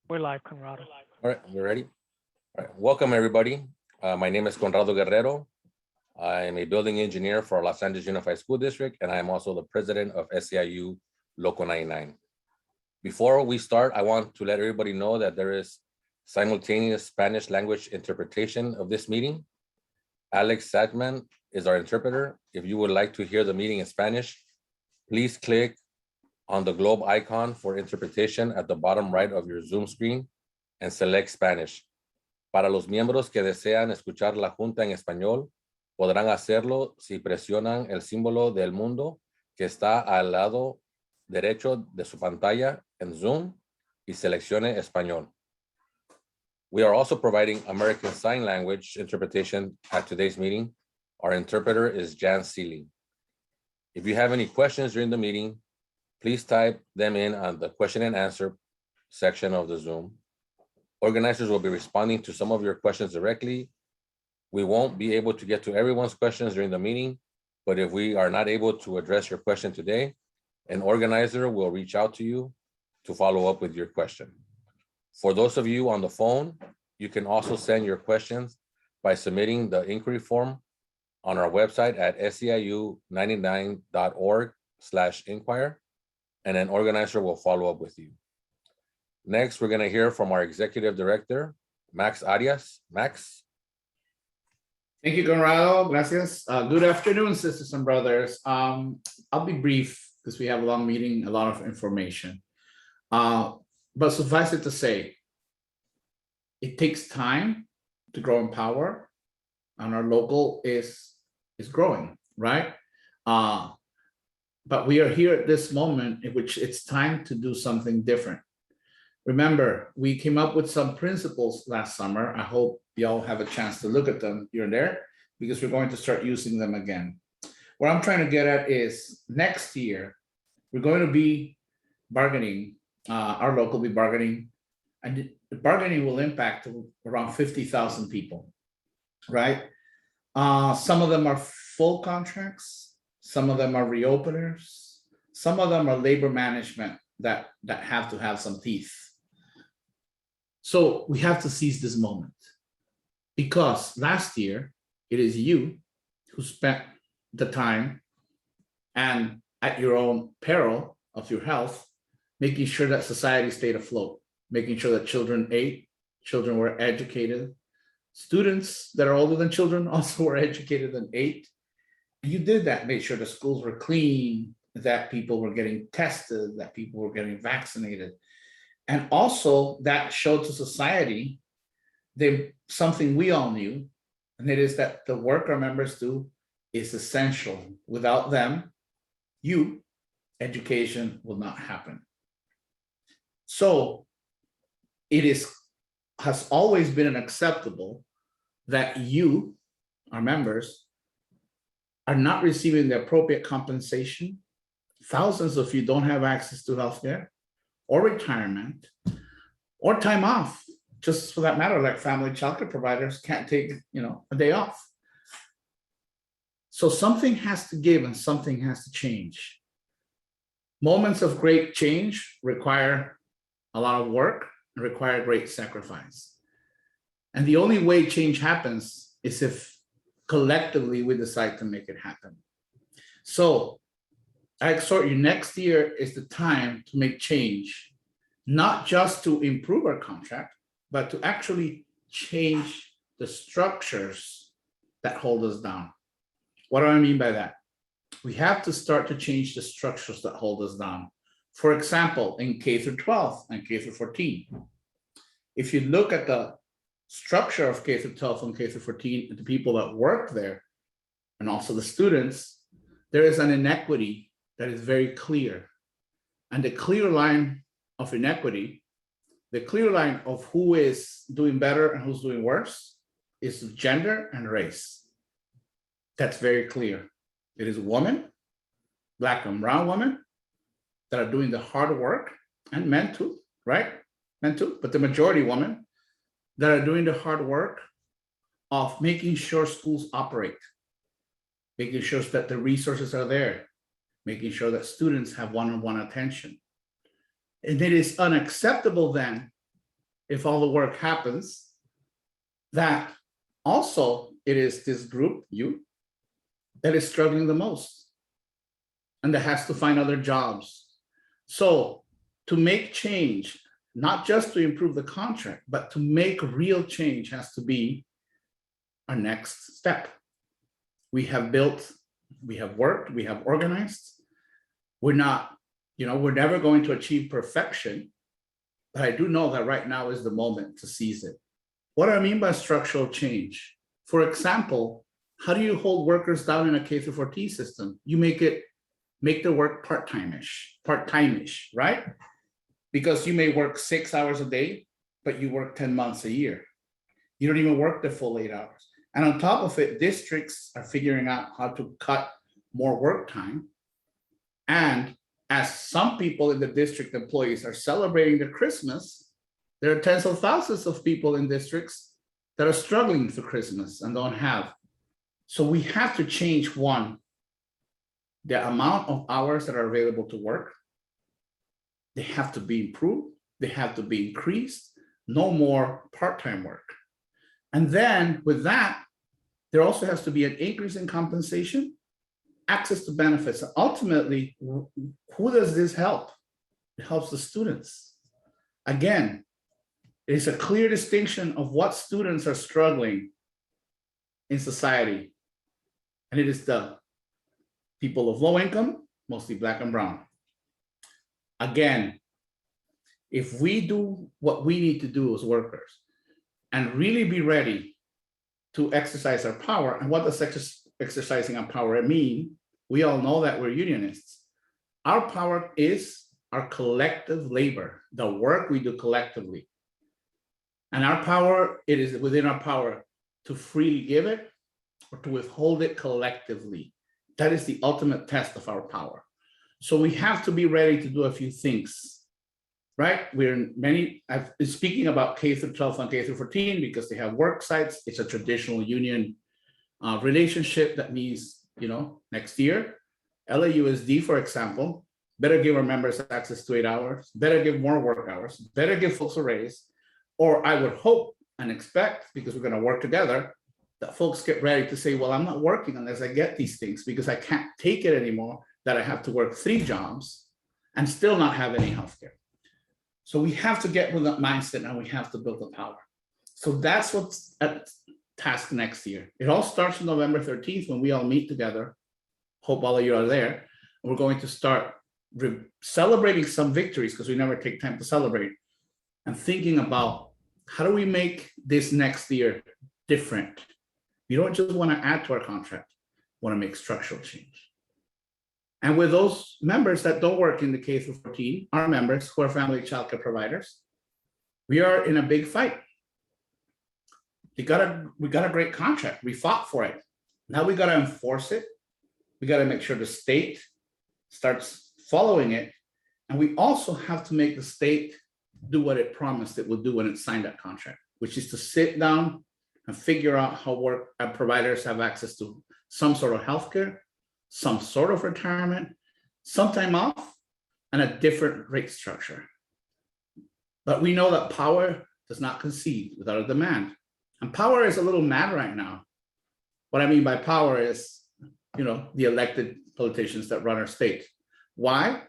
We're live, Conrado. All right, we're ready. All right, welcome everybody. My name is Conrado Guerrero. I am a building engineer for Los Angeles Unified School District, and I am also the president of SEIU Local 99. Before we start, I want to let everybody know that there is simultaneous Spanish language interpretation of this meeting. Alex Sadman is our interpreter. If you would like to hear the meeting in Spanish, please click on the globe icon for interpretation at the bottom right of your Zoom screen and select Spanish. Para los miembros que desean escuchar la junta en español, podrán hacerlo si presionan el símbolo del mundo que está al lado derecho de su pantalla en Zoom y seleccione español. We are also providing American Sign Language interpretation at today's meeting. Our interpreter is Jan Seeley. If you have any questions during the meeting, please type them in on the question and answer section of the Zoom. Organizers will be responding to some of your questions directly. We won't be able to get to everyone's questions during the meeting, but if we are not able to address your question today, an organizer will reach out to you to follow up with your question. For those of you on the phone, you can also send your questions by submitting the inquiry form on our website at seiu99.org/inquire, and an organizer will follow up with you. Next, we're going to hear from our executive director, Max Arias. Max. Thank you, Conrado. Gracias. Good afternoon, sisters and brothers. I'll be brief because we have a long meeting, a lot of information. But suffice it to say, it takes time to grow in power, and our local is growing, right? But we are here at this moment in which it's time to do something different. Remember, we came up with some principles last summer. I hope y'all have a chance to look at them here and there, because we're going to start using them again. What I'm trying to get at is next year, we're going to be bargaining, our local will be bargaining, and the bargaining will impact around 50,000 people, right? Some of them are full contracts, some of them are reopeners, some of them are labor management that have to have some teeth. So we have to seize this moment, because last year, it is you who spent the time and at your own peril of your health, making sure that society stayed afloat, making sure that children ate, children were educated, students that are older than children also were educated and ate. And you did that, made sure the schools were clean, that people were getting tested, that people were getting vaccinated. And also that showed to society something we all knew, and it is that the work our members do is essential. Without them, education will not happen. So it has always been unacceptable that you, our members, are not receiving the appropriate compensation. Thousands of you don't have access to healthcare or retirement or time off. Just for that matter, like family childcare providers can't take, a day off. So something has to give and something has to change. Moments of great change require a lot of work and require great sacrifice. And the only way change happens is if collectively we decide to make it happen. So I exhort you, next year is the time to make change, not just to improve our contract, but to actually change the structures that hold us down. What do I mean by that? We have to start to change the structures that hold us down. For example, in K through 12 and K through 14, if you look at the structure of K through 12 and K through 14, the people that work there, and also the students, there is an inequity that is very clear. And the clear line of inequity, the clear line of who is doing better and who's doing worse, is gender and race. That's very clear. It is women, Black and brown women, that are doing the hard work, and men too, right? Men too, but the majority women that are doing the hard work of making sure schools operate, making sure that the resources are there, making sure that students have one-on-one attention. And it is unacceptable then if all the work happens, that also it is this group, you, that is struggling the most and that has to find other jobs. So to make change, not just to improve the contract, but to make real change has to be our next step. We have built, we have worked, we have organized. We're not, we're never going to achieve perfection, but I do know that right now is the moment to seize it. What do I mean by structural change? For example, how do you hold workers down in a K-14 system? You make the work part-time-ish, right? Because you may work 6 hours a day, but you work 10 months a year. You don't even work the full 8 hours. And on top of it, districts are figuring out how to cut more work time. And as some people in the district employees are celebrating their Christmas, there are tens of thousands of people in districts that are struggling for Christmas and don't have. So we have to change, one, the amount of hours that are available to work. They have to be improved. They have to be increased. No more part-time work. And then with that, there also has to be an increase in compensation, access to benefits. Ultimately, who does this help? It helps the students. Again, it's a clear distinction of what students are struggling in society. And it is the people of low income, mostly Black and brown. Again, if we do what we need to do as workers and really be ready to exercise our power, and what does exercising our power mean? We all know that we're unionists. Our power is our collective labor, the work we do collectively. And our power, it is within our power to freely give it or to withhold it collectively. That is the ultimate test of our power. So we have to be ready to do a few things, right? I've been speaking about K-12 and K-14 because they have work sites. It's a traditional union relationship. That means, next year, LAUSD, for example, better give our members access to 8 hours, better give more work hours, better give folks a raise, or I would hope and expect, because we're going to work together, that folks get ready to say, well, I'm not working unless I get these things because I can't take it anymore that I have to work 3 jobs and still not have any healthcare. So we have to get with that mindset and we have to build the power. So that's what's at task next year. It all starts on November 13th when we all meet together. Hope all of you are there. We're going to start celebrating some victories because we never take time to celebrate, and thinking about how do we make this next year different. We don't just want to add to our contract, we want to make structural change. And with those members that don't work in the K-14, our members who are family childcare providers, we are in a big fight. We got a great contract. We fought for it. Now we got to enforce it. We got to make sure the state starts following it. And we also have to make the state do what it promised it will do when it signed that contract, which is to sit down and figure out how work providers have access to some sort of healthcare, some sort of retirement, some time off, and a different rate structure. But we know that power does not concede without a demand. And power is a little mad right now. What I mean by power is, the elected politicians that run our state. Why?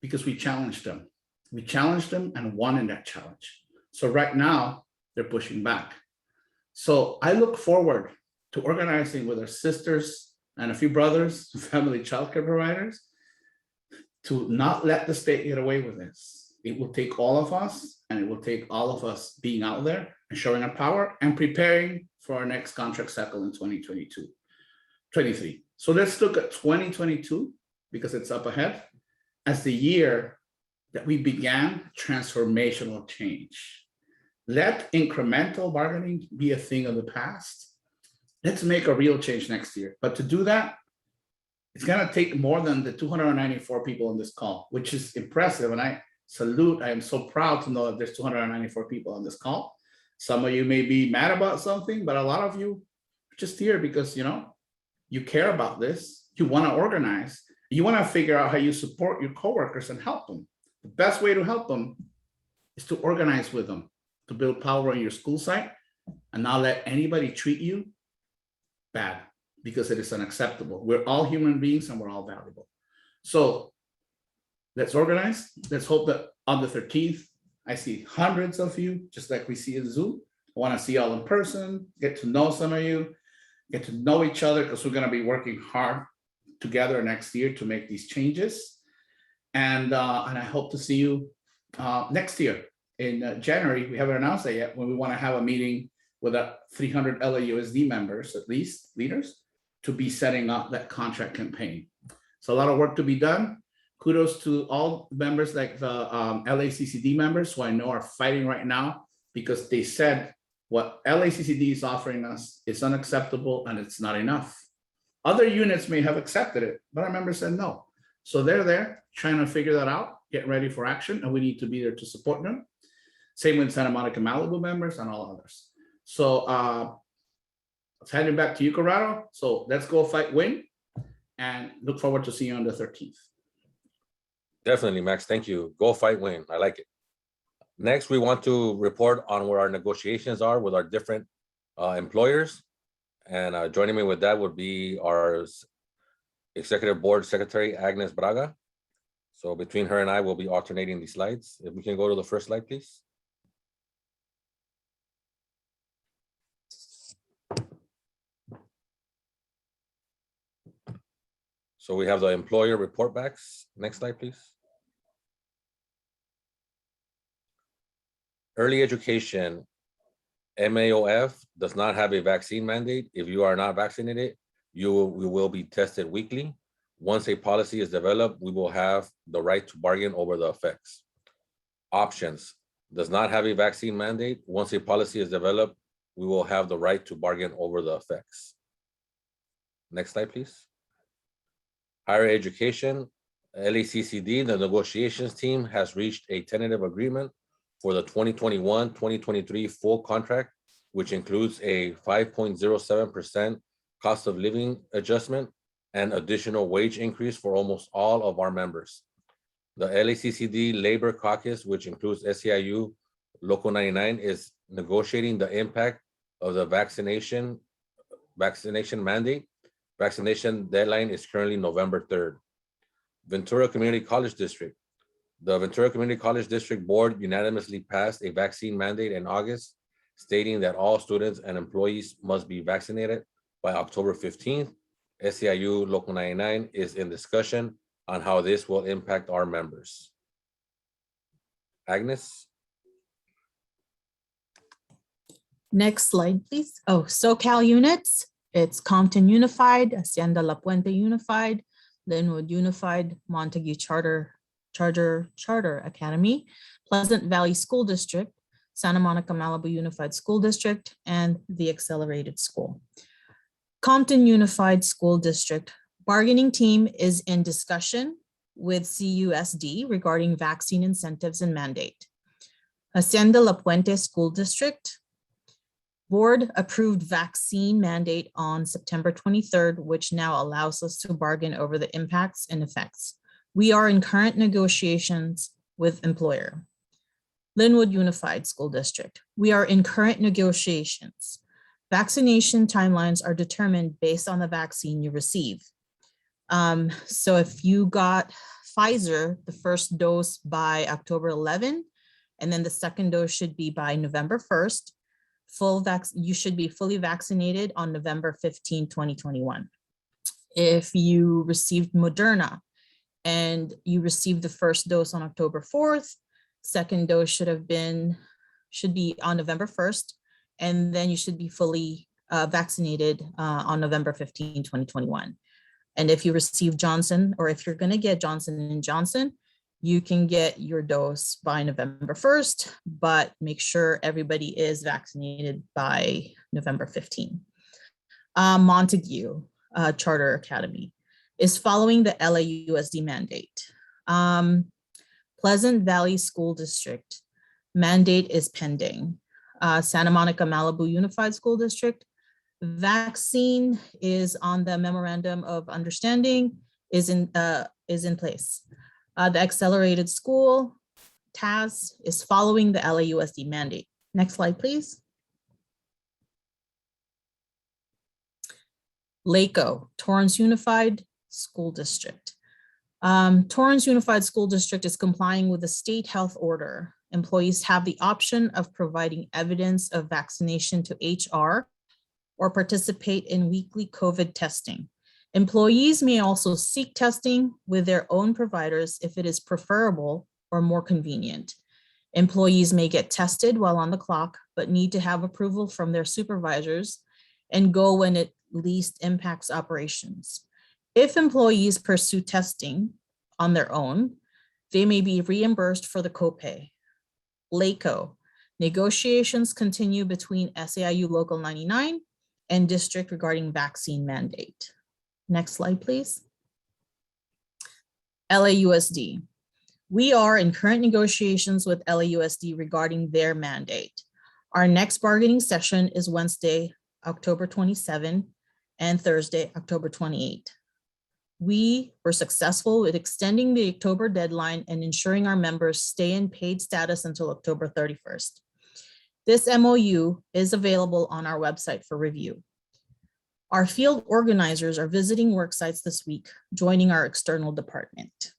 Because we challenged them. We challenged them and won in that challenge. So right now, they're pushing back. So I look forward to organizing with our sisters and a few brothers, family childcare providers, to not let the state get away with this. It will take all of us, and it will take all of us being out there and showing our power and preparing for our next contract cycle in 2023. So let's look at 2022, because it's up ahead, as the year that we began transformational change. Let incremental bargaining be a thing of the past. Let's make a real change next year. But to do that, it's going to take more than the 294 people on this call, which is impressive. And I am so proud to know that there's 294 people on this call. Some of you may be mad about something, but a lot of you are just here because, you care about this. You want to organize. You want to figure out how you support your coworkers and help them. The best way to help them is to organize with them. to build power in your school site and not let anybody treat you bad, because it is unacceptable. We're all human beings and we're all valuable. So let's organize. Let's hope that on the 13th, I see hundreds of you, just like we see in Zoom. I want to see you all in person, get to know some of you, get to know each other, because we're going to be working hard together next year to make these changes. And I hope to see you next year in January. We haven't announced that yet, when we want to have a meeting with 300 LAUSD members, at least leaders, to be setting up that contract campaign. So a lot of work to be done. Kudos to all members, like the LACCD members, who I know are fighting right now, because they said what LACCD is offering us is unacceptable and it's not enough. Other units may have accepted it, but our members said no. So they're there trying to figure that out, get ready for action, and we need to be there to support them. Same with Santa Monica Malibu members and all others. So it's heading back to you, Conrado. So let's go fight, win, and look forward to seeing you on the 13th. Definitely, Max. Thank you. Go fight, win. I like it. Next, we want to report on where our negotiations are with our different employers. And joining me with that would be our Executive Board Secretary, Agnes Braga. So between her and I, we'll be alternating these slides. If we can go to the first slide, please. So we have the employer report backs. Next slide, please. Early education, MAOF does not have a vaccine mandate. If you are not vaccinated, we will be tested weekly. Once a policy is developed, we will have the right to bargain over the effects. Options does not have a vaccine mandate. Once a policy is developed, we will have the right to bargain over the effects. Next slide, please. Higher education, LACCD, the negotiations team has reached a tentative agreement for the 2021-2023 full contract, which includes a 5.07% cost of living adjustment and additional wage increase for almost all of our members. The LACCD Labor Caucus, which includes SEIU Local 99, is negotiating the impact of the vaccination mandate. Vaccination deadline is currently November 3rd. Ventura Community College District. The Ventura Community College District Board unanimously passed a vaccine mandate in August, stating that all students and employees must be vaccinated by October 15th. SEIU Local 99 is in discussion on how this will impact our members. Agnes? Next slide, please. Oh, SoCal units. It's Compton Unified, Hacienda La Puente Unified, Linwood Unified, Montague Charter Academy, Pleasant Valley School District, Santa Monica Malibu Unified School District, and the Accelerated School. Compton Unified School District bargaining team is in discussion with CUSD regarding vaccine incentives and mandate. Hacienda La Puente School District board approved vaccine mandate on September 23rd, which now allows us to bargain over the impacts and effects. We are in current negotiations with employer. Linwood Unified School District. We are in current negotiations. Vaccination timelines are determined based on the vaccine you receive. So if you got Pfizer, the first dose by October 11, and then the second dose should be by November 1st, you should be fully vaccinated on November 15, 2021. If you received Moderna and you received the first dose on October 4th, second dose should be on November 1st, and then you should be fully vaccinated on November 15, 2021. And if you receive Johnson, or if you're gonna get Johnson & Johnson, you can get your dose by November 1st, but make sure everybody is vaccinated by November 15. Montague Charter Academy is following the LAUSD mandate. Pleasant Valley School District mandate is pending. Santa Monica Malibu Unified School District vaccine is on the memorandum of understanding, is in place. The Accelerated School, TAS, is following the LAUSD mandate. Next slide, please. LACO, Torrance Unified School District. Torrance Unified School District is complying with the state health order. Employees have the option of providing evidence of vaccination to HR or participate in weekly COVID testing. Employees may also seek testing with their own providers if it is preferable or more convenient. Employees may get tested while on the clock, but need to have approval from their supervisors and go when it least impacts operations. If employees pursue testing on their own, they may be reimbursed for the copay. LACO, negotiations continue between SEIU Local 99 and district regarding vaccine mandate. Next slide, please. LAUSD. We are in current negotiations with LAUSD regarding their mandate. Our next bargaining session is Wednesday, October 27, and Thursday, October 28. We were successful with extending the October deadline and ensuring our members stay in paid status until October 31st. This MOU is available on our website for review. Our field organizers are visiting work sites this week, joining our external department.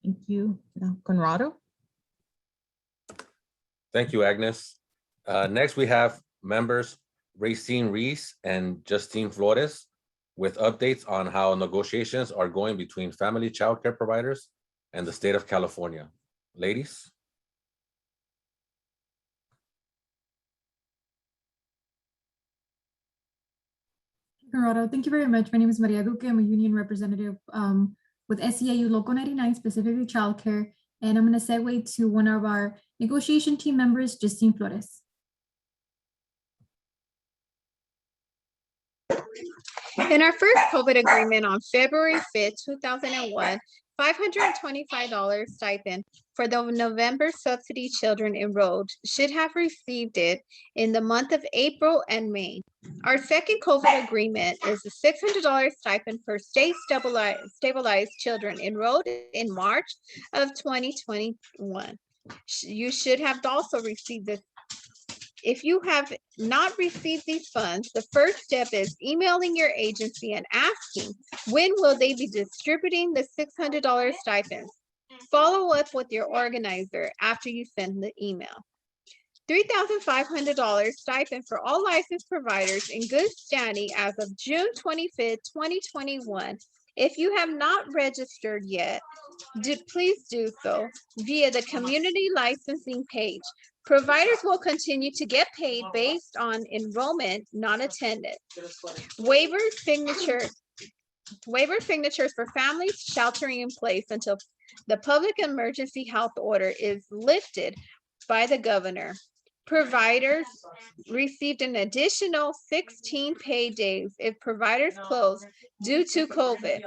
Thank you. Now, Conrado. Thank you, Agnes. Next, we have members Racine Reese and Justine Flores with updates on how negotiations are going between family child care providers and the state of California. Ladies. Conrado, thank you very much. My name is Maria Duque. I'm a union representative with SEIU Local 99, specifically childcare. And I'm going to segue to one of our negotiation team members, Justine Flores. In our first COVID agreement on February 5th, 2001, $525 stipend for the November subsidy children enrolled should have received it in the month of April and May. Our second COVID agreement is a $600 stipend for state stabilized children enrolled in March of 2021. You should have also received this. If you have not received these funds, the first step is emailing your agency and asking, when will they be distributing the $600 stipends? Follow up with your organizer after you send the email. $3,500 stipend for all licensed providers in good standing as of June 25th, 2021. If you have not registered yet, please do so via the community licensing page. Providers will continue to get paid based on enrollment, not attendance. Waiver signatures for families sheltering in place until the public emergency health order is lifted by the governor. Providers received an additional 16 paid days if providers closed due to COVID.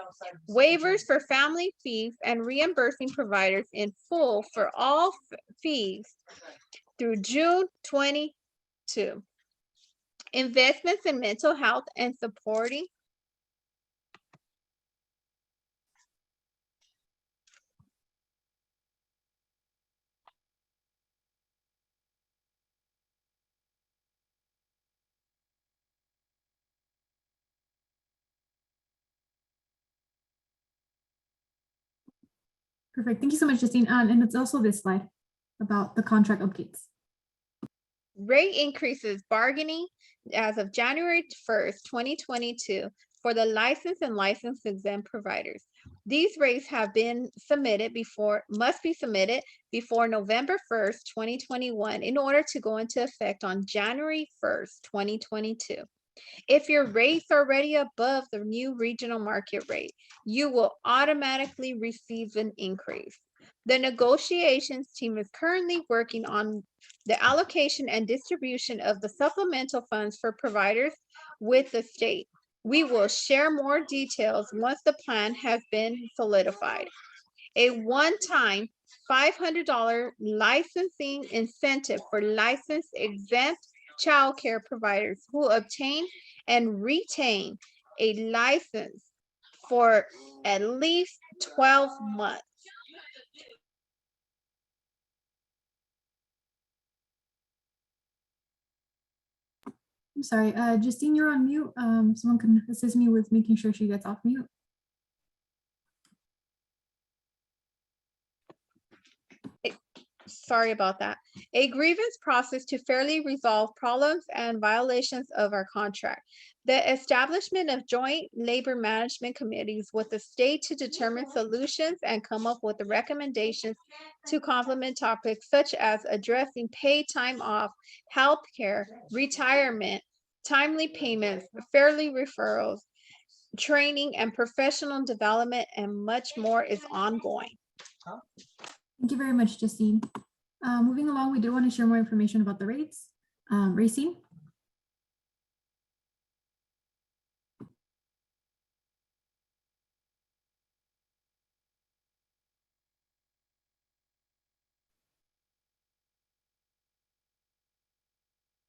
Waivers for family fees and reimbursing providers in full for all fees through June 22. Investments in mental health and supporting Perfect. Thank you so much, Justine. And it's also this slide about the contract updates. rate increases bargaining as of January 1st, 2022 for the licensed and licensed exempt providers. These rates have been must be submitted before November 1st, 2021 in order to go into effect on January 1st, 2022. If your rates are already above the new regional market rate, you will automatically receive an increase. The negotiations team is currently working on the allocation and distribution of the supplemental funds for providers with the state. We will share more details once the plan has been solidified. A one-time $500 licensing incentive for licensed exempt child care providers who obtain and retain a license for at least 12 months. I'm sorry, Justine, you're on mute. Someone can assist me with making sure she gets off mute. Sorry about that. A grievance process to fairly resolve problems and violations of our contract. The establishment of joint labor management committees with the state to determine solutions and come up with the recommendations to complement topics such as addressing paid time off, healthcare, retirement, timely payments, fairly referrals, training and professional development, and much more is ongoing. Thank you very much, Justine. Moving along, we do want to share more information about the rates. Racine?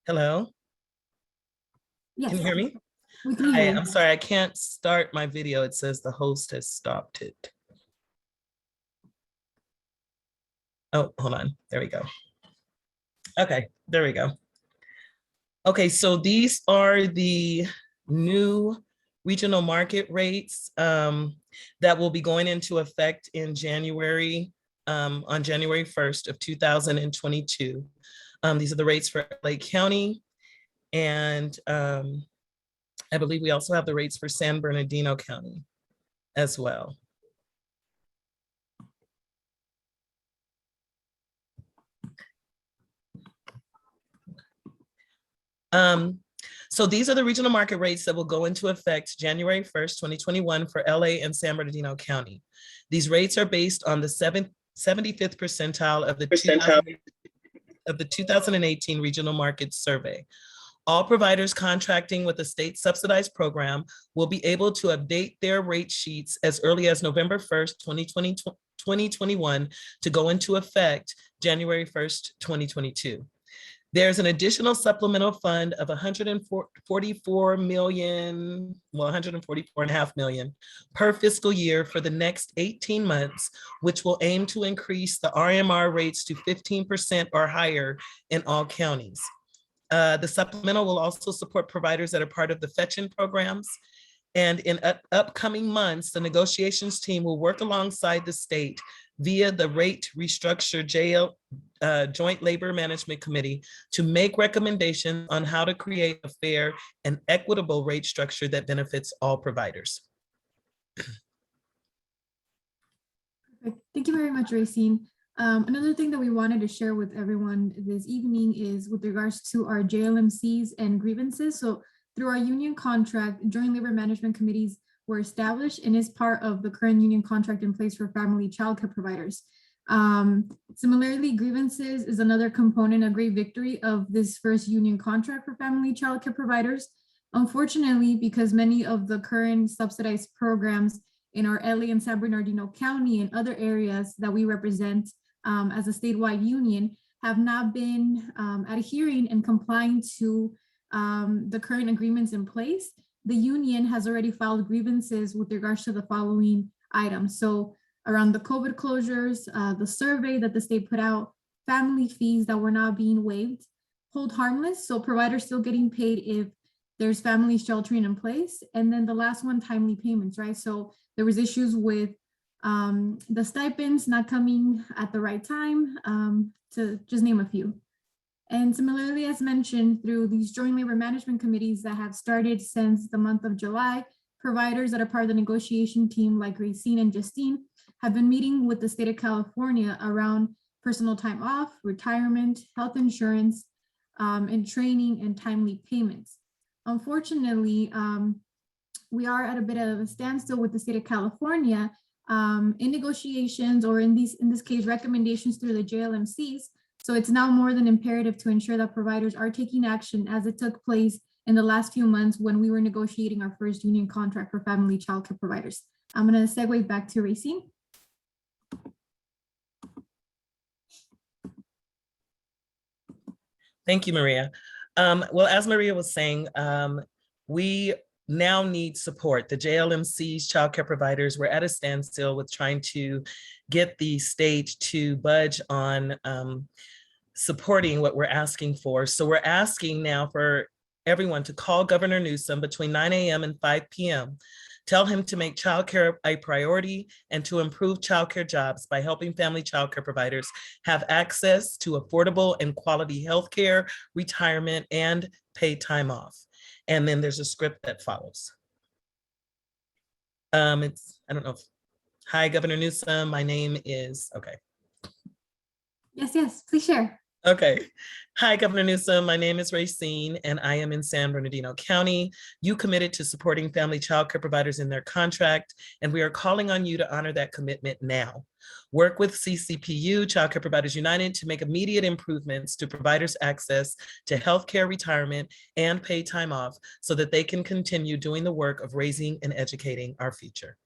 Hello, Yes. can you hear me? We can Hi, hear you. I'm sorry, I can't start my video. It says the host has stopped it. Oh, hold on, there we go. Okay, there we go. Okay, so these are the new regional market rates that will be going into effect in January, on January 1st of 2022. These are the rates for LA County, and I believe we also have the rates for San Bernardino County as well. So these are the regional market rates that will go into effect January 1st, 2021 for LA and San Bernardino County. These rates are based on the 75th percentile of the 2018 Regional Markets Survey. All providers contracting with a state subsidized program will be able to update their rate sheets as early as November 1st, 2021 to go into effect January 1st, 2022. There's an additional supplemental fund of 144 million, well, 144.5 million per fiscal year for the next 18 months, which will aim to increase the RMR rates to 15% or higher in all counties. The supplemental will also support providers that are part of the fetch-in programs. And in upcoming months, the negotiations team will work alongside the state via the rate restructure Joint Labor Management Committee to make recommendations on how to create a fair and equitable rate structure that benefits all providers. Perfect. Thank you very much, Racine. Another thing that we wanted to share with everyone this evening is with regards to our JLMCs and grievances. So through our union contract, Joint Labor Management Committees were established and is part of the current union contract in place for family childcare providers. Similarly, grievances is another component, a great victory of this first union contract for family childcare providers. Unfortunately, because many of the current subsidized programs in our LA and San Bernardino County and other areas that we represent as a statewide union have not been adhering and complying to the current agreements in place, the union has already filed grievances with regards to the following items. So around the COVID closures, the survey that the state put out, family fees that were not being waived, hold harmless. So providers still getting paid if there's family sheltering in place. And then the last one, timely payments, right? So there was issues with the stipends not coming at the right time, to just name a few. And similarly, as mentioned, through these joint labor management committees that have started since the month of July, providers that are part of the negotiation team like Racine and Justine have been meeting with the state of California around personal time off, retirement, health insurance, and training and timely payments. Unfortunately, we are at a bit of a standstill with the state of California in negotiations, or in this case, recommendations through the JLMCs. So it's now more than imperative to ensure that providers are taking action as it took place in the last few months when we were negotiating our first union contract for family childcare providers. I'm going to segue back to Racine. Thank you, Maria. Well, as Maria was saying, we now need support. The JLMCs, childcare providers, we're at a standstill with trying to get the state to budge on supporting what we're asking for. So we're asking now for everyone to call Governor Newsom between 9 a.m. and 5 p.m. Tell him to make childcare a priority and to improve childcare jobs by helping family childcare providers have access to affordable and quality healthcare, retirement, and paid time off. And then there's a script that follows. I don't know if, hi, Governor Newsom, my name is, okay. Yes, please share. Okay. Hi, Governor Newsom. My name is Racine, and I am in San Bernardino County. You committed to supporting family childcare providers in their contract, and we are calling on you to honor that commitment now. Work with CCPU, Childcare Providers United, to make immediate improvements to providers' access to healthcare, retirement, and paid time off so that they can continue doing the work of raising and educating our future.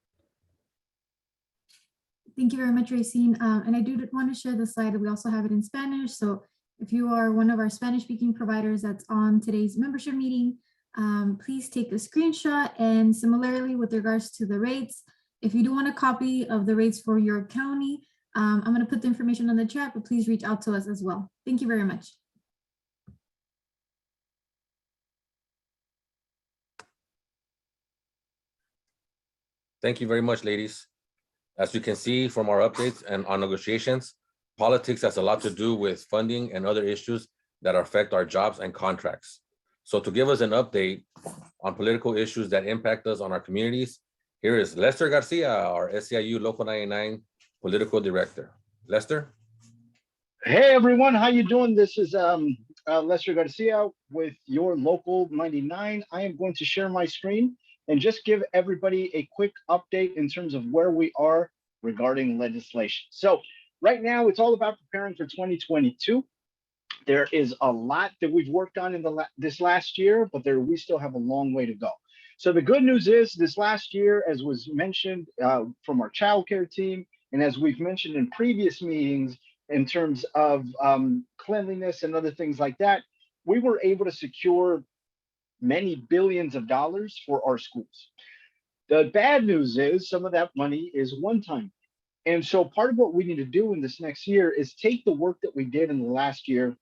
Thank you very much, Racine. And I do want to share the slide. We also have it in Spanish. So if you are one of our Spanish-speaking providers that's on today's membership meeting, please take a screenshot. And similarly, with regards to the rates, if you do want a copy of the rates for your county, I'm going to put the information on the chat, but please reach out to us as well. Thank you very much. Thank you very much, ladies. As you can see from our updates and on negotiations, politics has a lot to do with funding and other issues that affect our jobs and contracts. So to give us an update on political issues that impact us on our communities, here is Lester Garcia, our SEIU Local 99 Political Director. Lester? Hey everyone, how you doing? This is Lester Garcia with your Local 99. I am going to share my screen and just give everybody a quick update in terms of where we are regarding legislation. So right now it's all about preparing for 2022. There is a lot that we've worked on in this last year, but we still have a long way to go. So the good news is this last year, as was mentioned from our childcare team, and as we've mentioned in previous meetings in terms of cleanliness and other things like that, we were able to secure many billions of dollars for our schools. The bad news is some of that money is one-time. And so part of what we need to do in this next year is take the work that we did in the last year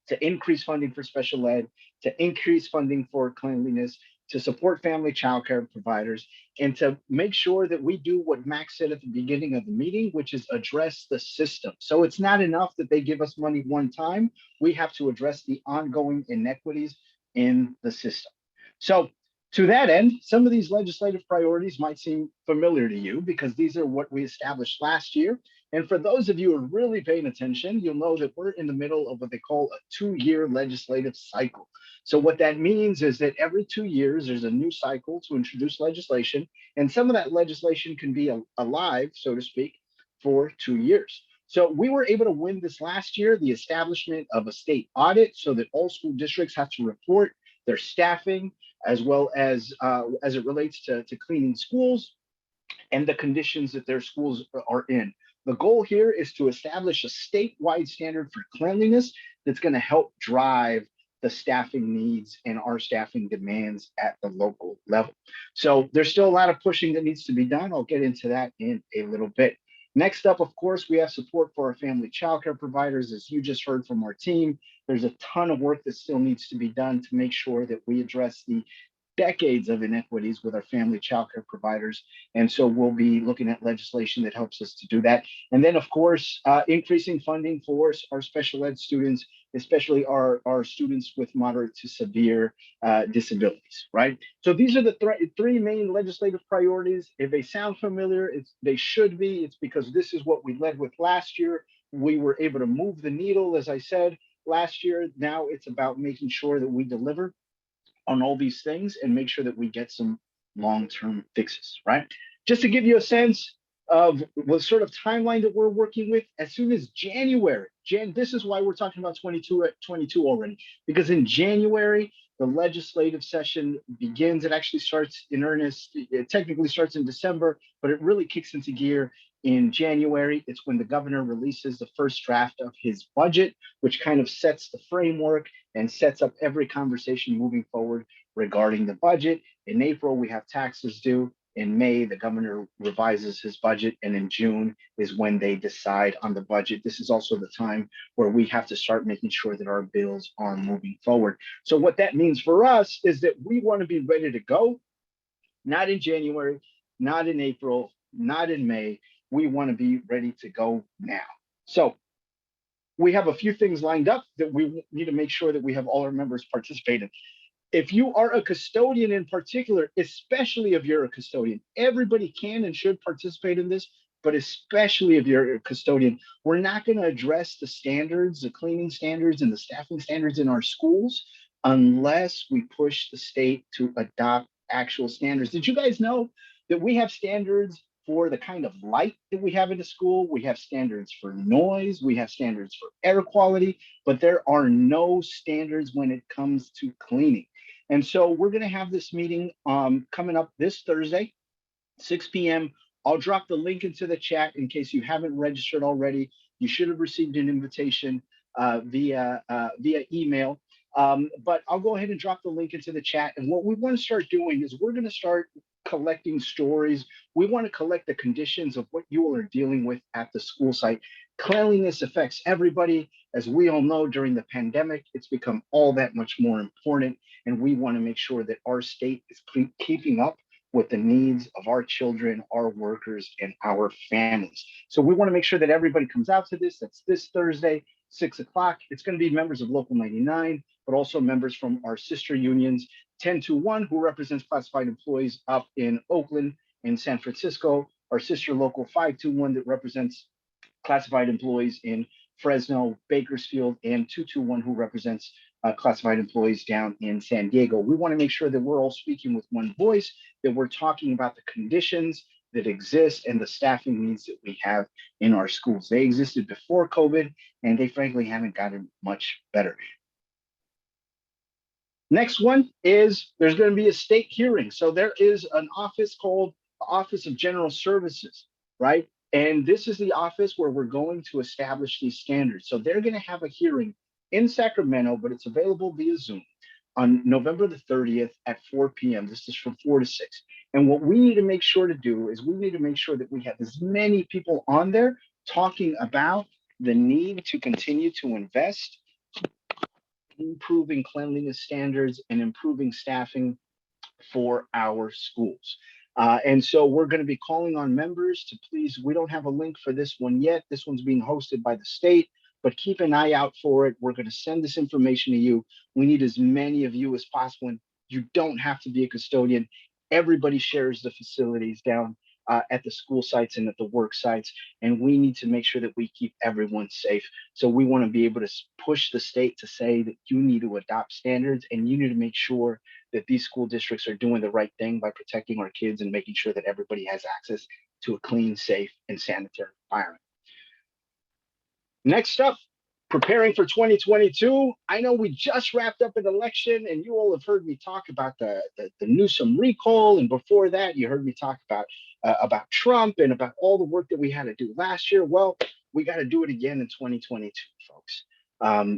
to increase funding for special ed, to increase funding for cleanliness, to support family childcare providers, and to make sure that we do what Max said at the beginning of the meeting, which is address the system. So it's not enough that they give us money one time. We have to address the ongoing inequities in the system. So to that end, some of these legislative priorities might seem familiar to you because these are what we established last year. And for those of you who are really paying attention, you'll know that we're in the middle of what they call a 2-year legislative cycle. So what that means is that every 2 years, there's a new cycle to introduce legislation. And some of that legislation can be alive, so to speak, for 2 years. So we were able to win this last year, the establishment of a state audit so that all school districts have to report their staffing as well as it relates to cleaning schools and the conditions that their schools are in. The goal here is to establish a statewide standard for cleanliness that's going to help drive the staffing needs and our staffing demands at the local level. So there's still a lot of pushing that needs to be done. I'll get into that in a little bit. Next up, of course, we have support for our family childcare providers. As you just heard from our team, there's a ton of work that still needs to be done to make sure that we address the decades of inequities with our family childcare providers. And so we'll be looking at legislation that helps us to do that. And then, of course, increasing funding for our special ed students, especially our students with moderate to severe disabilities, right? So these are the three main legislative priorities. If they sound familiar, they should be. It's because this is what we led with last year. We were able to move the needle, as I said, last year. Now it's about making sure that we deliver on all these things and make sure that we get some long-term fixes, right? Just to give you a sense of what sort of timeline that we're working with, as soon as January, this is why we're talking about 22 already, because in January, the legislative session begins. It actually starts in earnest. It technically starts in December, but it really kicks into gear in January. It's when the governor releases the first draft of his budget, which kind of sets the framework and sets up every conversation moving forward regarding the budget. In April, we have taxes due. In May, the governor revises his budget, and in June is when they decide on the budget. This is also the time where we have to start making sure that our bills are moving forward. So what that means for us is that we want to be ready to go, not in January, not in April, not in May. We want to be ready to go now. So we have a few things lined up that we need to make sure that we have all our members participate in. If you are a custodian in particular, especially if you're a custodian, everybody can and should participate in this, but especially if you're a custodian, we're not going to address the standards, the cleaning standards and the staffing standards in our schools unless we push the state to adopt actual standards. Did you guys know that we have standards for the kind of light that we have in the school? We have standards for noise, we have standards for air quality, but there are no standards when it comes to cleaning. And so we're going to have this meeting coming up this Thursday, 6 p.m. I'll drop the link into the chat in case you haven't registered already. You should have received an invitation via email. But I'll go ahead and drop the link into the chat. And what we want to start doing is we're going to start collecting stories. We want to collect the conditions of what you all are dealing with at the school site. Cleanliness affects everybody. As we all know, during the pandemic, it's become all that much more important. And we want to make sure that our state is keeping up with the needs of our children, our workers, and our families. So we want to make sure that everybody comes out to this. That's this Thursday, 6 o'clock. It's going to be members of Local 99, but also members from our sister unions, 1021, who represents classified employees up in Oakland and San Francisco, our sister Local 521 that represents classified employees in Fresno, Bakersfield, and 221, who represents classified employees down in San Diego. We want to make sure that we're all speaking with one voice, that we're talking about the conditions that exist and the staffing needs that we have in our schools. They existed before COVID, and they frankly haven't gotten much better. Next one is there's going to be a state hearing. So there is an office called Office of General Services, right? And this is the office where we're going to establish these standards. So they're going to have a hearing in Sacramento, but it's available via Zoom on November the 30th at 4 p.m. This is from 4 to 6. And what we need to make sure to do is we need to make sure that we have as many people on there talking about the need to continue to invest, improving cleanliness standards and improving staffing for our schools. And so we're going to be calling on members to please, we don't have a link for this one yet. This one's being hosted by the state, but keep an eye out for it. We're going to send this information to you. We need as many of you as possible. And you don't have to be a custodian. Everybody shares the facilities down at the school sites and at the work sites. And we need to make sure that we keep everyone safe. So we want to be able to push the state to say that you need to adopt standards and you need to make sure that these school districts are doing the right thing by protecting our kids and making sure that everybody has access to a clean, safe, and sanitary environment. Next up, preparing for 2022. I know we just wrapped up an election and you all have heard me talk about the Newsom recall. And before that, you heard me talk about Trump and about all the work that we had to do last year. Well, we got to do it again in 2022, folks.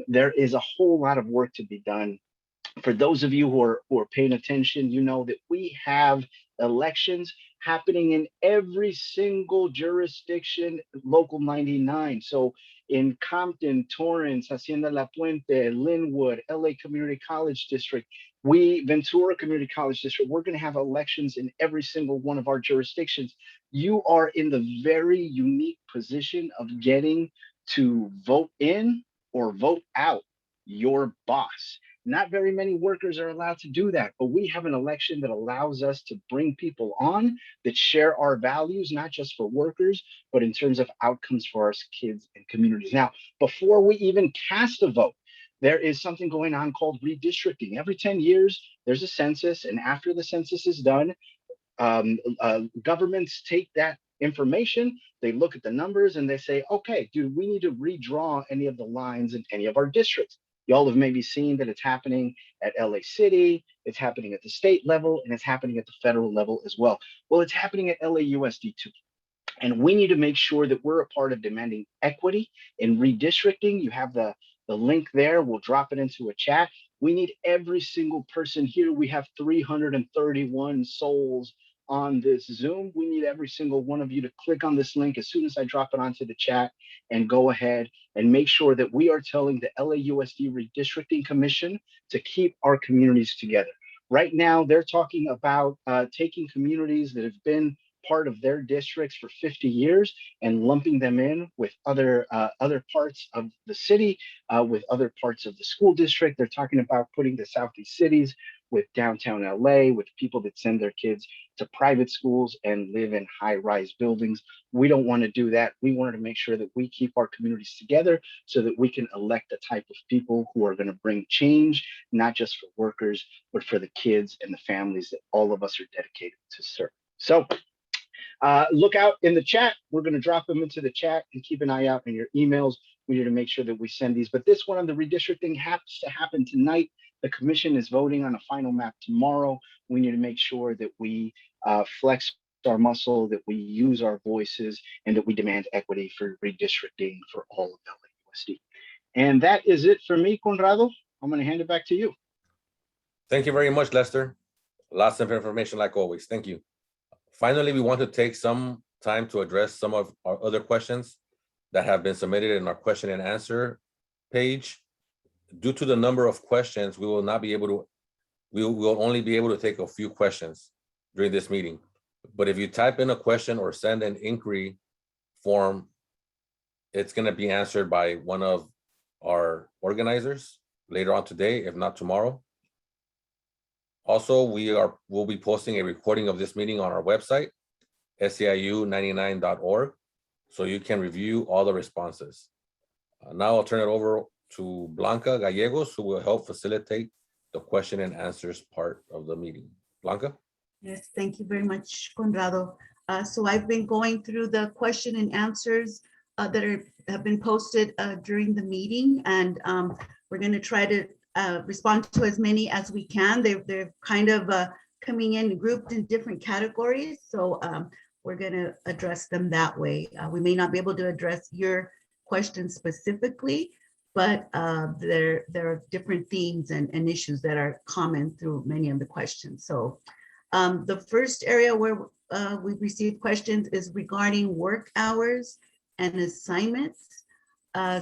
There is a whole lot of work to be done. For those of you who are paying attention, you know that we have elections happening in every single jurisdiction, Local 99. So in Compton, Torrance, Hacienda La Puente, Linwood, LA Community College District, Ventura Community College District, we're going to have elections in every single one of our jurisdictions. You are in the very unique position of getting to vote in or vote out your boss. Not very many workers are allowed to do that, but we have an election that allows us to bring people on that share our values, not just for workers, but in terms of outcomes for our kids and communities. Now, before we even cast a vote, there is something going on called redistricting. Every 10 years, there's a census, and after the census is done, governments take that information, they look at the numbers, and they say, okay, do we need to redraw any of the lines in any of our districts? Y'all have maybe seen that it's happening at LA City, it's happening at the state level, and it's happening at the federal level as well. Well, it's happening at LAUSD too. And we need to make sure that we're a part of demanding equity in redistricting. You have the link there. We'll drop it into a chat. We need every single person here. We have 331 souls on this Zoom, we need every single one of you to click on this link as soon as I drop it onto the chat and go ahead and make sure that we are telling the LAUSD Redistricting Commission to keep our communities together. Right now, they're talking about taking communities that have been part of their districts for 50 years and lumping them in with other parts of the city, with other parts of the school district. They're talking about putting the Southeast cities with downtown LA, with people that send their kids to private schools and live in high-rise buildings. We don't want to do that. We wanted to make sure that we keep our communities together so that we can elect the type of people who are going to bring change, not just for workers, but for the kids and the families that all of us are dedicated to serve. So look out in the chat. We're going to drop them into the chat and keep an eye out in your emails. We need to make sure that we send these. But this one on the redistricting has to happen tonight. The commission is voting on a final map tomorrow. We need to make sure that we flex our muscle, that we use our voices, and that we demand equity for redistricting for all of LAUSD. And that is it for me, Conrado. I'm going to hand it back to you. Thank you very much, Lester. Lots of information like always. Thank you. Finally, we want to take some time to address some of our other questions that have been submitted in our question and answer page. Due to the number of questions, we will not be able to, we will only be able to take a few questions during this meeting. But if you type in a question or send an inquiry form, it's going to be answered by one of our organizers later on today, if not tomorrow. Also, we'll be posting a recording of this meeting on our website, SEIU99.org, so you can review all the responses. Now I'll turn it over to Blanca Gallegos, who will help facilitate the question and answers part of the meeting. Blanca? Yes, thank you very much, Conrado. So I've been going through the question and answers that have been posted during the meeting, and we're going to try to respond to as many as we can. They're kind of coming in grouped in different categories, so we're going to address them that way. We may not be able to address your question specifically, but there are different themes and issues that are common through many of the questions. So the first area where we've received questions is regarding work hours and assignments.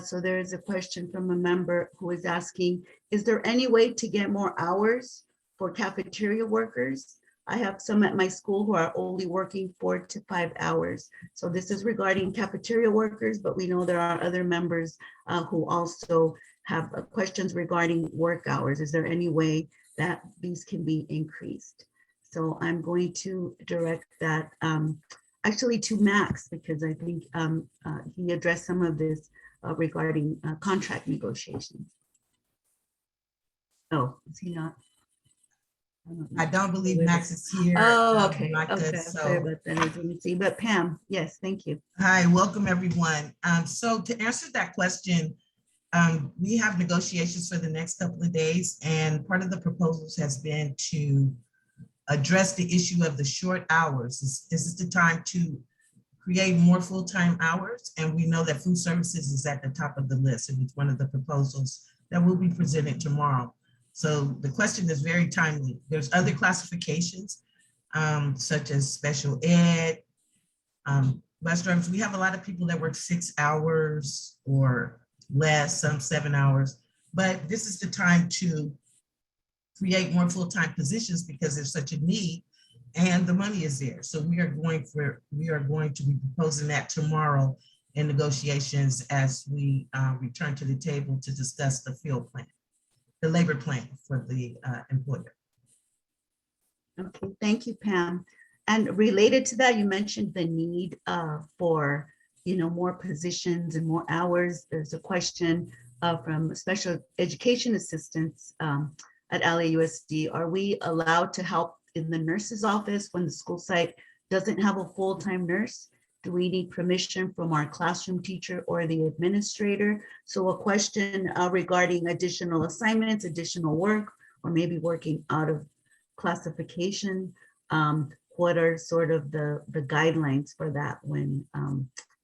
So there is a question from a member who is asking, is there any way to get more hours for cafeteria workers? I have some at my school who are only working 4 to 5 hours. So this is regarding cafeteria workers, but we know there are other members who also have questions regarding work hours. Is there any way that these can be increased? So I'm going to direct that actually to Max, because I think he addressed some of this regarding contract negotiations. Oh, is he not? I don't believe Max is here. Oh, okay. Blanca, Okay. so. Let me see. But Pam, yes, thank you. Hi, welcome everyone. So to answer that question, we have negotiations for the next couple of days, and part of the proposals has been to address the issue of the short hours. This is the time to create more full-time hours, and we know that food services is at the top of the list, and it's one of the proposals that will be presented tomorrow. So the question is very timely. There's other classifications, such as special ed, bus drivers. We have a lot of people that work 6 hours or less, some 7 hours, but this is the time to create more full-time positions because there's such a need and the money is there. So we are going to be proposing that tomorrow in negotiations as we return to the table to discuss the field plan, the labor plan for the employer. Okay, thank you, Pam. And related to that, you mentioned the need for more positions and more hours. There's a question from special education assistants at LAUSD. Are we allowed to help in the nurse's office when the school site doesn't have a full-time nurse? Do we need permission from our classroom teacher or the administrator? So a question regarding additional assignments, additional work, or maybe working out of classification. What are sort of the guidelines for that when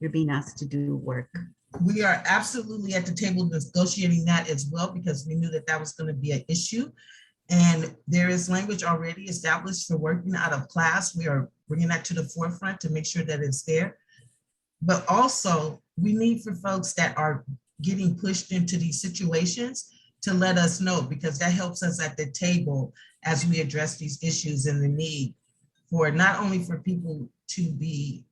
you're being asked to do work? We are absolutely at the table negotiating that as well, because we knew that that was going to be an issue. And there is language already established for working out of class. We are bringing that to the forefront to make sure that it's there. But also, we need for folks that are getting pushed into these situations to let us know, because that helps us at the table as we address these issues and the need for not only for people to be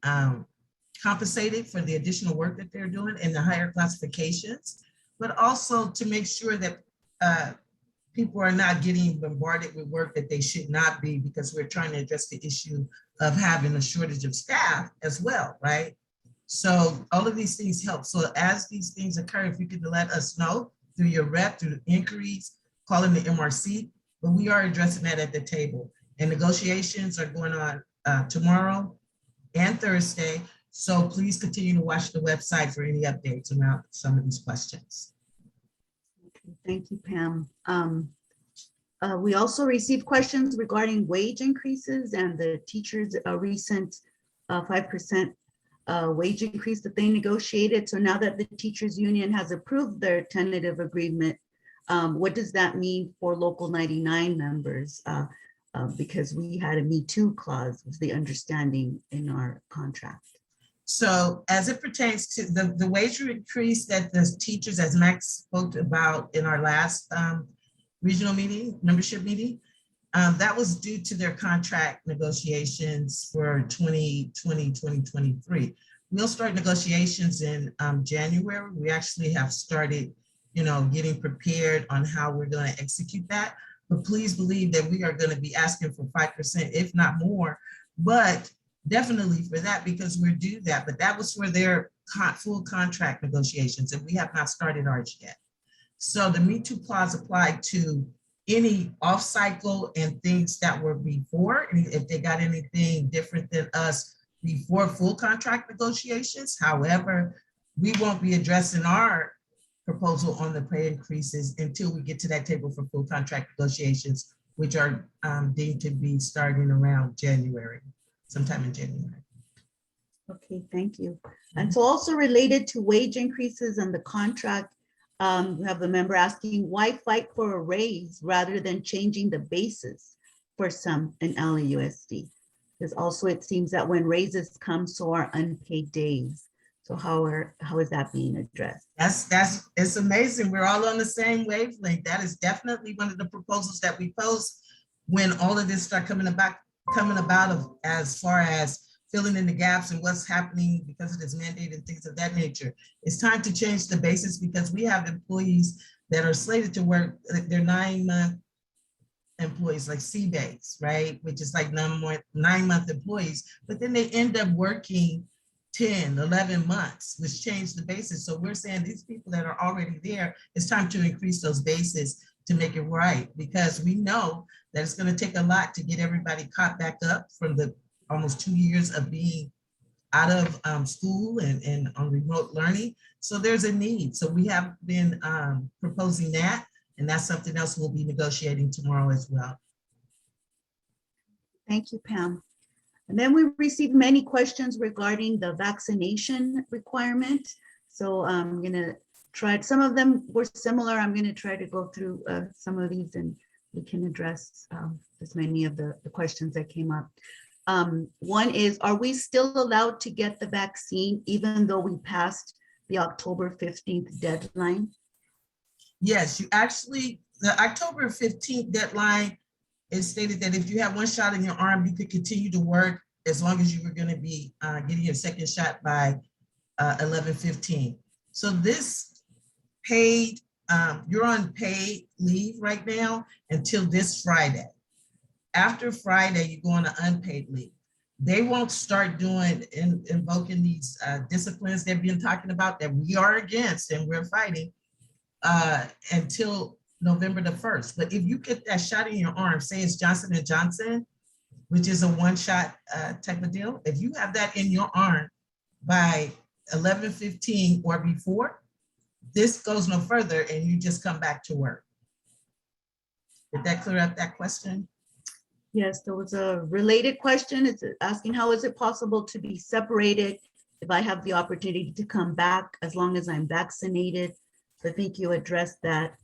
compensated for the additional work that they're doing and the higher classifications, but also to make sure that people are not getting bombarded with work that they should not be, because we're trying to address the issue of having a shortage of staff as well, right? So all of these things help. So as these things occur, if you could let us know through your rep, through inquiries, calling the MRC, but we are addressing that at the table. And negotiations are going on tomorrow and Thursday. So please continue to watch the website for any updates around some of these questions. Thank you, Pam. We also received questions regarding wage increases and the teachers' recent 5% wage increase that they negotiated. So now that the teachers union has approved their tentative agreement, what does that mean for Local 99 members? Because we had a Me Too clause, was the understanding in our contract. So as it pertains to the wage increase that the teachers, as Max spoke about in our last regional meeting, membership meeting, that was due to their contract negotiations for 2020, 2023. We'll start negotiations in January. We actually have started, getting prepared on how we're going to execute that. But please believe that we are going to be asking for 5%, if not more, but definitely for that, because we're due that. But that was for their full contract negotiations, and we have not started ours yet. So the Me Too clause applied to any off cycle and things that were before, if they got anything different than us before full contract negotiations. However, we won't be addressing our proposal on the pay increases until we get to that table for full contract negotiations, which are deemed to be starting around January, sometime in January. Okay, thank you. And so also related to wage increases and the contract, we have the member asking, why fight for a raise rather than changing the basis for some in LAUSD? Because also it seems that when raises come, so are unpaid days. So how is that being addressed? It's amazing. We're all on the same wavelength. That is definitely one of the proposals that we posed when all of this started coming about as far as filling in the gaps and what's happening because of this mandate and things of that nature. It's time to change the basis, because we have employees that are slated to work, they're 9-month employees like C-base, right? Which is like 9-month employees, but then they end up working 10, 11 months, which changed the basis. So we're saying these people that are already there, it's time to increase those bases to make it right, because we know that it's going to take a lot to get everybody caught back up from the almost 2 years of being out of school and on remote learning. So there's a need. So we have been proposing that, and that's something else we'll be negotiating tomorrow as well. Thank you, Pam. And then we received many questions regarding the vaccination requirement. So I'm gonna try, some of them were similar. I'm gonna try to go through some of these and we can address as many of the questions that came up. One is, are we still allowed to get the vaccine even though we passed the October 15th deadline? Yes, you actually, the October 15th deadline, it stated that if you have one shot in your arm, you could continue to work as long as you were going to be getting your second shot by 11/15. So this paid, you're on paid leave right now until this Friday. After Friday, you go on an unpaid leave. They won't start doing invoking these disciplines they've been talking about that we are against and we're fighting until November the 1st. But if you get that shot in your arm, say it's Johnson & Johnson, which is a one-shot type of deal, if you have that in your arm by 11/15 or before, this goes no further and you just come back to work. Did that clear up that question? Yes, there was a related question. It's asking, how is it possible to be separated if I have the opportunity to come back as long as I'm vaccinated? So I think you addressed that.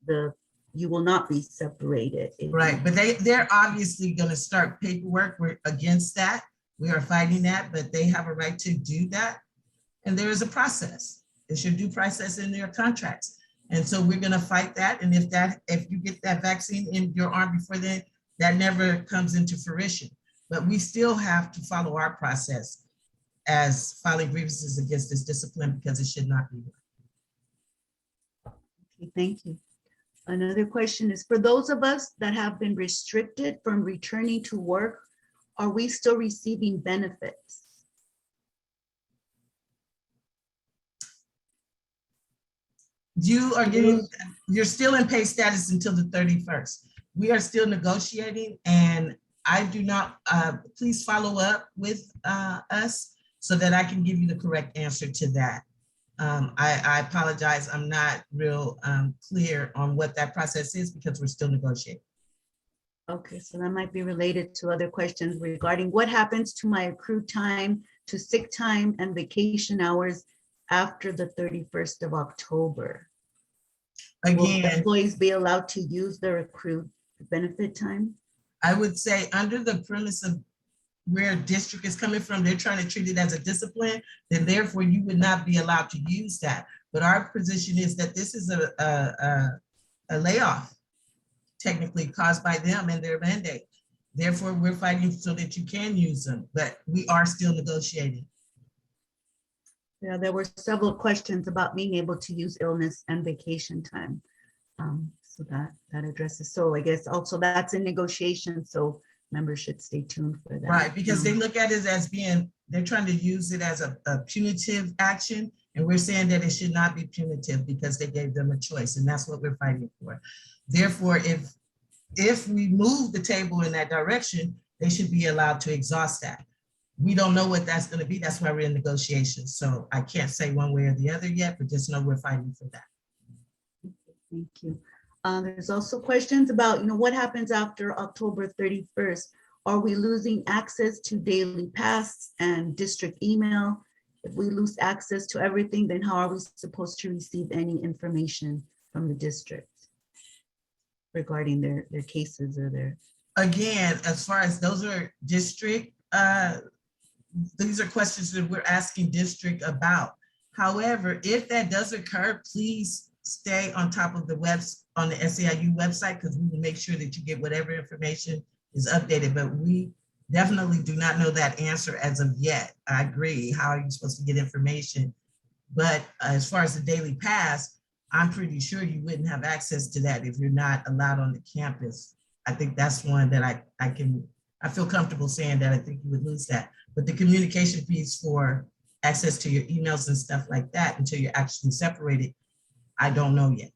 The you will not be separated. Right, but they're obviously gonna start paperwork. We're against that. We are fighting that, but they have a right to do that. And there is a process. It should due process in their contracts. And so we're gonna fight that. And if you get that vaccine in your arm before then, that never comes into fruition. But we still have to follow our process as filing grievances against this discipline because it should not be. Okay, thank you. Another question is, for those of us that have been restricted from returning to work, are we still receiving benefits? You're still in pay status until the 31st. We are still negotiating, and I do not, please follow up with us so that I can give you the correct answer to that. I apologize, I'm not real clear on what that process is because we're still negotiating. Okay, so that might be related to other questions regarding what happens to my accrued time, to sick time and vacation hours after the 31st of October. Will Again, employees be allowed to use their accrued benefit time? I would say under the premise of where district is coming from, they're trying to treat it as a discipline, then therefore you would not be allowed to use that. But our position is that this is a layoff technically caused by them and their mandate. Therefore, we're fighting so that you can use them, but we are still negotiating. Yeah, there were several questions about being able to use illness and vacation time. So that addresses, so I guess also that's in negotiation, so members should stay tuned for that. Right, because they look at it as being, they're trying to use it as a punitive action, and we're saying that it should not be punitive because they gave them a choice, and that's what we're fighting for. Therefore, if we move the table in that direction, they should be allowed to exhaust that. We don't know what that's going to be. That's why we're in negotiations. So I can't say one way or the other yet, but just know we're fighting for that. Thank you. There's also questions about, what happens after October 31st? Are we losing access to daily pass and district email? If we lose access to everything, then how are we supposed to receive any information from the district regarding their cases or their? Again, as far as those are district, these are questions that we're asking district about. However, if that does occur, please stay on top of the on the SEIU website, because we will make sure that you get whatever information is updated, but we definitely do not know that answer as of yet. I agree. How are you supposed to get information? But as far as the daily pass, I'm pretty sure you wouldn't have access to that if you're not allowed on the campus. I think that's one that I feel comfortable saying that I think you would lose that. But the communication piece for access to your emails and stuff like that until you're actually separated, I don't know yet.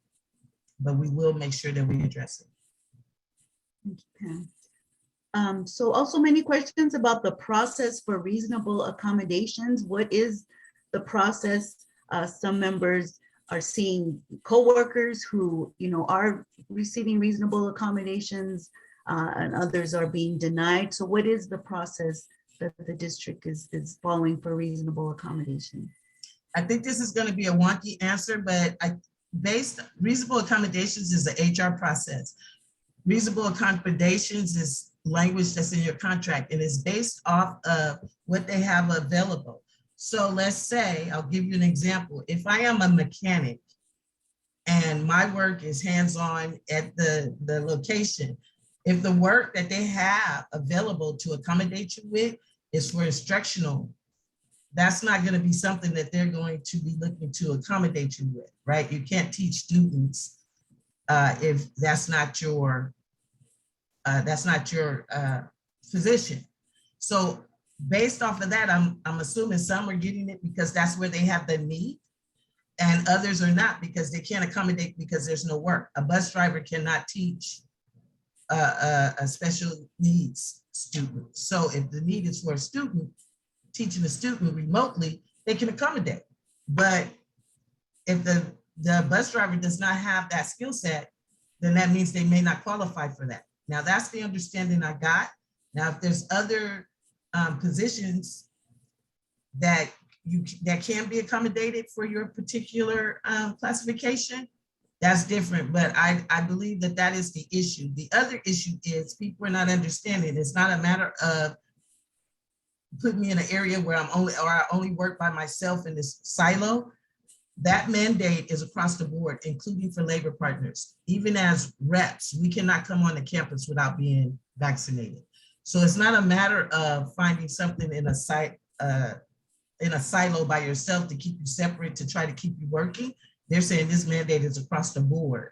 But we will make sure that we address it. Thank you, Pam. So also many questions about the process for reasonable accommodations. What is the process? Some members are seeing coworkers who, are receiving reasonable accommodations, and others are being denied. So what is the process that the district is following for reasonable accommodation? I think this is going to be a wonky answer, but reasonable accommodations is the HR process. Reasonable accommodations is language that's in your contract and is based off of what they have available. So let's say, I'll give you an example. If I am a mechanic and my work is hands-on at the location, if the work that they have available to accommodate you with is for instructional, that's not going to be something that they're going to be looking to accommodate you with, right? You can't teach students if that's not your position. So based off of that, I'm assuming some are getting it because that's where they have the need, and others are not because they can't accommodate because there's no work. A bus driver cannot teach a special needs student. So if the need is for a student, teaching a student remotely, they can accommodate. But if the bus driver does not have that skill set, then that means they may not qualify for that. Now that's the understanding I got. Now, if there's other positions that can be accommodated for your particular classification, That's different, but I believe that that is the issue. The other issue is people are not understanding. It's not a matter of putting me in an area where I only work by myself in this silo. That mandate is across the board, including for labor partners. Even as reps, we cannot come on the campus without being vaccinated. So it's not a matter of finding something in a silo by yourself to keep you separate, to try to keep you working. They're saying this mandate is across the board.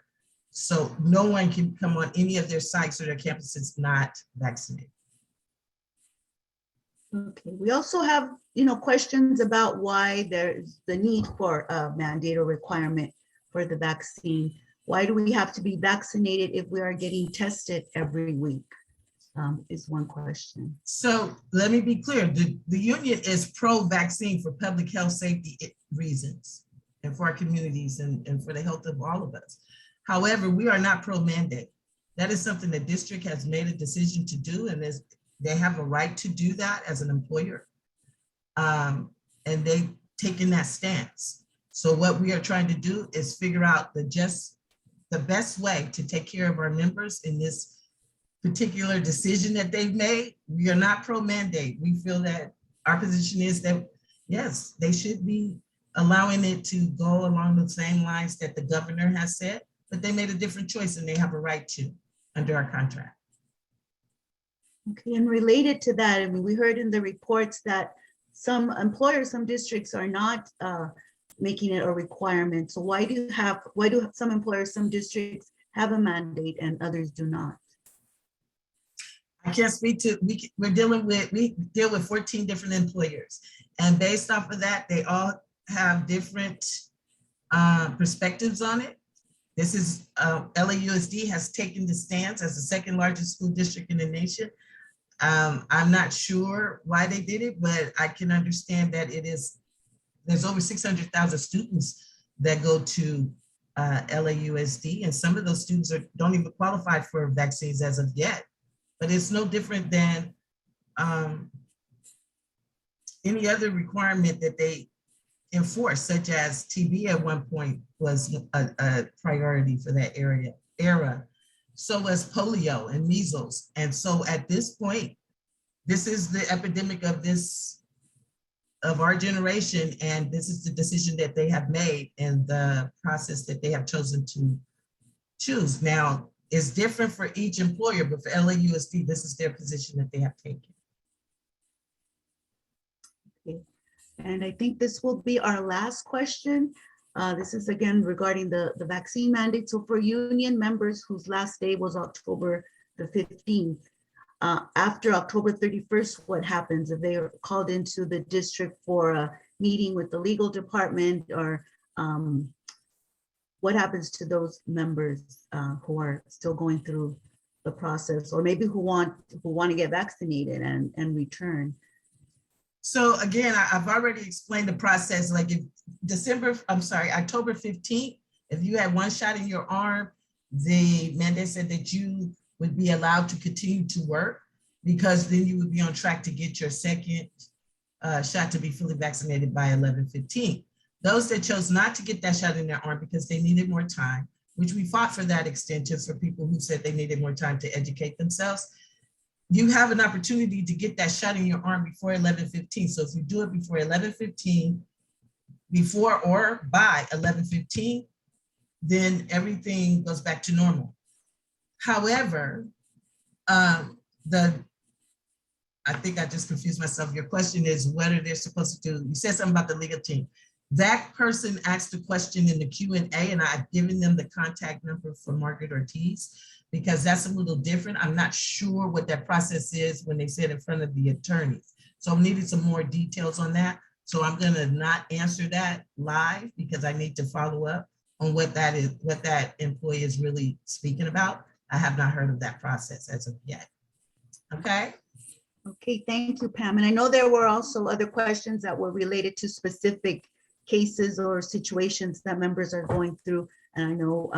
So no one can come on any of their sites or their campuses not vaccinated. Okay, we also have, questions about why there's the need for a mandate or requirement for the vaccine. Why do we have to be vaccinated if we are getting tested every week? Is one question. So let me be clear, the union is pro-vaccine for public health safety reasons and for our communities and for the health of all of us. However, we are not pro-mandate. That is something the district has made a decision to do, and they have a right to do that as an employer. And they've taken that stance. So what we are trying to do is figure out the best way to take care of our members in this particular decision that they've made. We are not pro-mandate. We feel that our position is that, yes, they should be allowing it to go along the same lines that the governor has said, but they made a different choice and they have a right to under our contract. Okay, and related to that, I mean, we heard in the reports that some employers, some districts are not making it a requirement. So why do some employers, some districts have a mandate and others do not? I can't speak to, we deal with 14 different employers. And based off of that, they all have different perspectives on it. This is, LAUSD has taken the stance as the second largest school district in the nation. I'm not sure why they did it, but I can understand that there's over 600,000 students that go to LAUSD, and some of those students don't even qualify for vaccines as of yet. But it's no different than any other requirement that they enforce, such as TB at one point was a priority for that era. So was polio and measles. And so at this point, this is the epidemic of our generation, and this is the decision that they have made and the process that they have chosen to choose. Now, it's different for each employer, but for LAUSD, this is their position that they have taken. Okay. And I think this will be our last question. This is again regarding the vaccine mandate. So for union members whose last day was October the 15th, after October 31st, what happens if they are called into the district for a meeting with the legal department, or what happens to those members who are still going through the process, or maybe who want to get vaccinated and return? So again, I've already explained the process. Like if October 15th, if you had one shot in your arm, the mandate said that you would be allowed to continue to work, because then you would be on track to get your second shot to be fully vaccinated by 11/15. Those that chose not to get that shot in their arm because they needed more time, which we fought for that extension for people who said they needed more time to educate themselves, you have an opportunity to get that shot in your arm before 11/15. So if you do it before 11/15, before or by 11/15, then everything goes back to normal. However, I think I just confused myself. Your question is what are they supposed to do? You said something about the legal team. That person asked a question in the Q&A, and I've given them the contact number for Margaret Ortiz, because that's a little different. I'm not sure what that process is when they said in front of the attorneys. So I'm needing some more details on that. So I'm gonna not answer that live because I need to follow up on what that is, what that employee is really speaking about. I have not heard of that process as of yet. Okay. Okay, thank you, Pam. And I know there were also other questions that were related to specific cases or situations that members are going through. And I know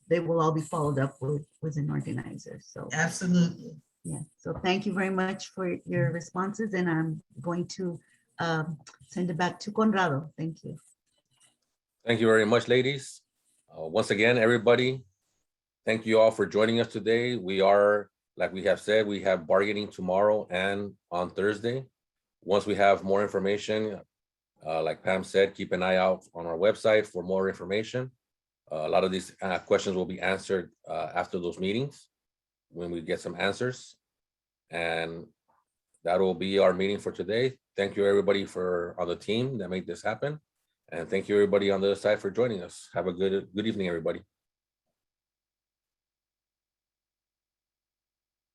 they will all be followed up with an organizer. So absolutely. Yeah, so thank you very much for your responses, and I'm going to send it back to Conrado. Thank you. Thank you very much, ladies. Once again, everybody, thank you all for joining us today. We are, like we have said, we have bargaining tomorrow and on Thursday. Once we have more information, like Pam said, keep an eye out on our website for more information. A lot of these questions will be answered after those meetings when we get some answers. And that will be our meeting for today. Thank you, everybody, on the team that made this happen. And thank you, everybody on the other side, for joining us. Have a good evening, everybody.